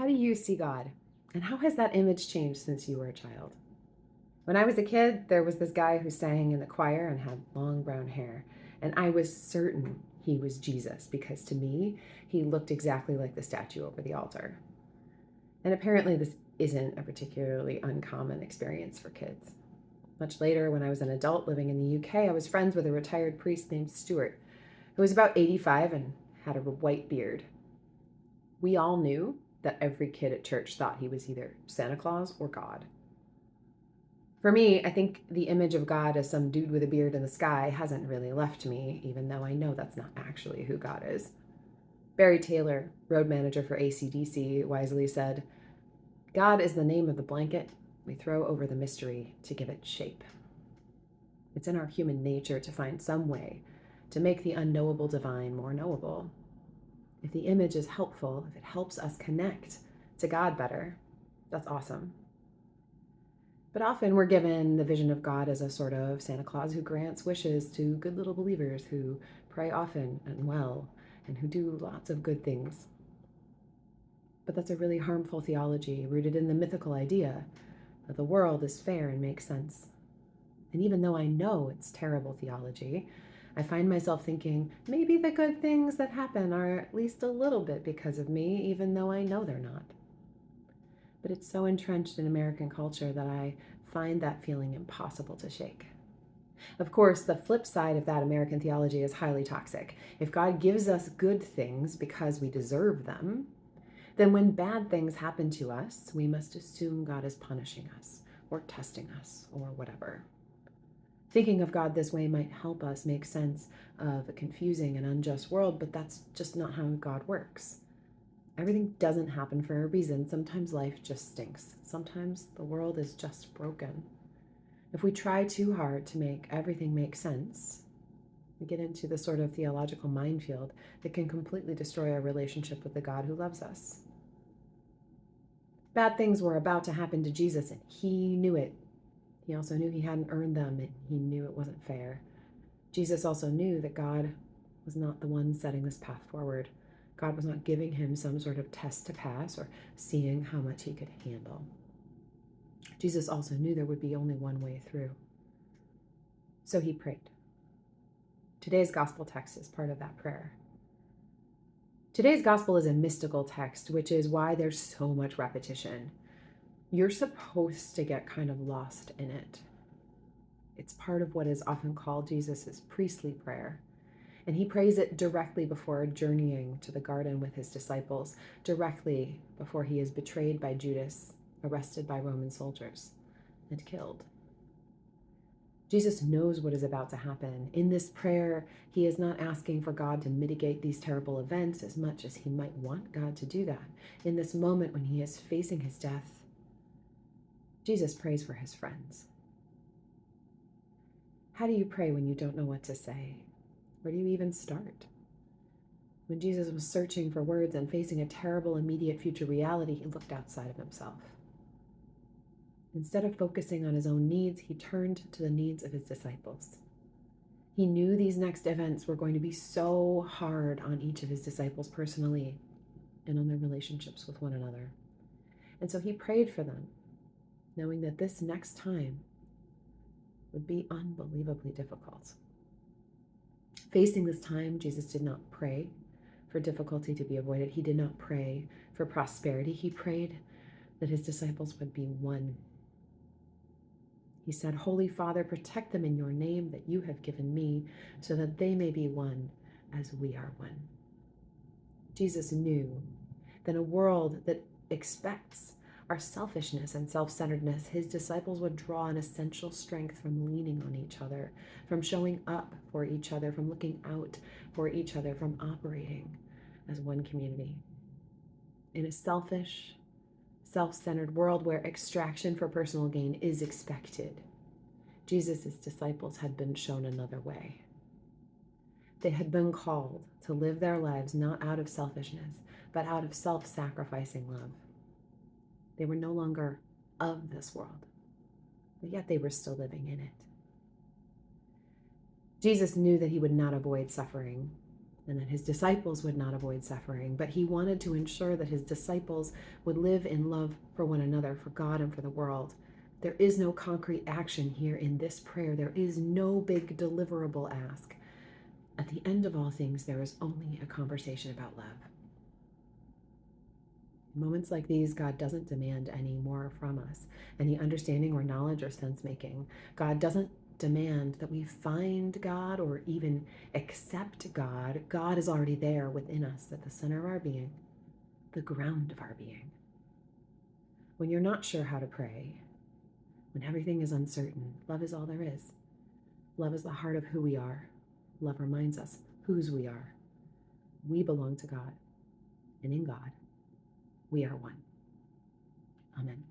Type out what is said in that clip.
do you see God? And how has that image changed since you were a child? When I was a kid, there was this guy who sang in the choir and had long brown hair. And I was certain he was Jesus because to me, he looked exactly like the statue over the altar. And apparently, this isn't a particularly uncommon experience for kids. Much later, when I was an adult living in the UK, I was friends with a retired priest named Stuart, who was about 85 and had a white beard. We all knew that every kid at church thought he was either Santa Claus or God. For me, I think the image of God as some dude with a beard in the sky hasn't really left me, even though I know that's not actually who God is. Barry Taylor, road manager for AC/DC, wisely said, God is the name of the blanket we throw over the mystery to give it shape. It's in our human nature to find some way to make the unknowable divine more knowable. If the image is helpful, if it helps us connect to God better, that's awesome. But often we're given the vision of God as a sort of Santa Claus who grants wishes to good little believers who pray often and well and who do lots of good things. But that's a really harmful theology rooted in the mythical idea that the world is fair and makes sense. And even though I know it's terrible theology, I find myself thinking maybe the good things that happen are at least a little bit because of me, even though I know they're not. But it's so entrenched in American culture that I find that feeling impossible to shake. Of course, the flip side of that American theology is highly toxic. If God gives us good things because we deserve them, then when bad things happen to us, we must assume God is punishing us or testing us or whatever. Thinking of God this way might help us make sense of a confusing and unjust world, but that's just not how God works. Everything doesn't happen for a reason. Sometimes life just stinks. Sometimes the world is just broken. If we try too hard to make everything make sense, we get into the sort of theological minefield that can completely destroy our relationship with the God who loves us. Bad things were about to happen to Jesus, and he knew it. He also knew he hadn't earned them, and he knew it wasn't fair. Jesus also knew that God was not the one setting this path forward. God was not giving him some sort of test to pass or seeing how much he could handle. Jesus also knew there would be only one way through. So he prayed. Today's gospel text is part of that prayer. Today's gospel is a mystical text, which is why there's so much repetition. You're supposed to get kind of lost in it. It's part of what is often called Jesus' priestly prayer. And he prays it directly before journeying to the garden with his disciples, directly before he is betrayed by Judas, arrested by Roman soldiers, and killed. Jesus knows what is about to happen. In this prayer, he is not asking for God to mitigate these terrible events as much as he might want God to do that. In this moment when he is facing his death, Jesus prays for his friends. How do you pray when you don't know what to say? Where do you even start? When Jesus was searching for words and facing a terrible immediate future reality, he looked outside of himself. Instead of focusing on his own needs, he turned to the needs of his disciples. He knew these next events were going to be so hard on each of his disciples personally and on their relationships with one another. And so he prayed for them, knowing that this next time would be unbelievably difficult. Facing this time, Jesus did not pray for difficulty to be avoided. He did not pray for prosperity. He prayed that his disciples would be one. He said, Holy Father, protect them in your name that you have given me, so that they may be one as we are one. Jesus knew that in a world that expects our selfishness and self-centeredness, his disciples would draw an essential strength from leaning on each other, from showing up for each other, from looking out for each other, from operating as one community. In a selfish, self-centered world where extraction for personal gain is expected, Jesus' disciples had been shown another way. They had been called to live their lives not out of selfishness, but out of self-sacrificing love. They were no longer of this world, but yet they were still living in it. Jesus knew that he would not avoid suffering. and that his disciples would not avoid suffering, but he wanted to ensure that his disciples would live in love for one another, for God and for the world. There is no concrete action here in this prayer. There is no big deliverable ask. At the end of all things, there is only a conversation about love. In moments like these, God doesn't demand any more from us, any understanding or knowledge or sense making. God doesn't demand that we find God or even accept God. God is already there within us at the center of our being, the ground of our being. When you're not sure how to pray, when everything is uncertain, love is all there is. Love is the heart of who we are. Love reminds us whose we are. We belong to God, and in God, we are one. Amen.